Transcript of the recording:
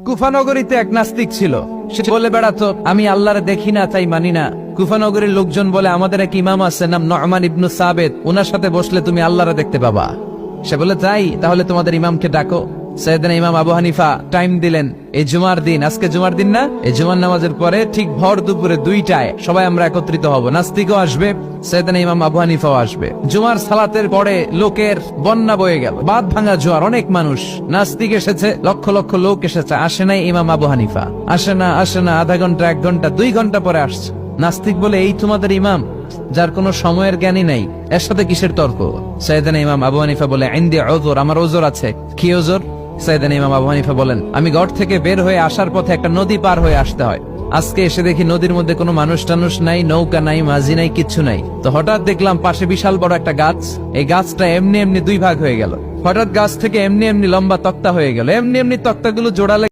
কুফানগরীতে এক নাস্তিক ছিল। সে বলে বেড়াতো, আমি আল্লাহরে দেখি না তাই মানি না। কুফানগরীর লোকজন বলে, আমাদের এক ইমাম আছে নাম নু'মান ইবনে সাবিত, উনার সাথে বসলে তুমি আল্লাহরে দেখতে পাবা। সে বলে, তাই তাহলে তোমাদের ইমামকে ডাকো। সাইয়েদনা ইমাম আবু হানিফা টাইম দিলেন, এই জুমার দিন, আজকে জুমার দিন না, এই জুমার নামাজের পরে ঠিক ভর দুপুরে 2টায় সবাই আমরা একত্রিত হব। নাস্তিকও আসবে, সাইয়েদনা ইমাম আবু হানিফাও আসবে। জুমার সালাতের পরে লোকের বন্যা বয়ে গেল, বাঁধ ভাঙা জোয়ার, অনেক মানুষ। নাস্তিক এসেছে, লক্ষ লক্ষ লোক এসেছে, আসে নাই ইমাম আবু হানিফা। আসে না আধা ঘন্টা, 1 ঘন্টা, 2 ঘন্টা পরে আসছে। নাস্তিক বলে, এই তোমাদের ইমাম যার কোনো সময়ের জ্ঞানই নাই, এর সাথে কিসের তর্ক? সাইয়েদনা ইমাম আবু হানিফা বলে, ইনদি উযর, আমার ওযর আছে। কি ওযর? সাইয়েদনা ইমাম আবু হানিফা বলেন, আমি ঘর থেকে বের হয়ে আসার পথে একটা নদী পার হয়ে আসতে হয়। আজকে এসে দেখি নদীর মধ্যে কোনো মানুষ টানুষ নাই, নৌকা নাই, মাঝি নাই, কিচ্ছু নাই। তো হঠাৎ দেখলাম পাশে বিশাল বড় একটা গাছ। এই গাছটা এমনি এমনি 2 ভাগ হয়ে গেল। হঠাৎ গাছ থেকে এমনি এমনি লম্বা তক্তা হয়ে গেল। এমনি এমনি তক্তাগুলো জোড়ালে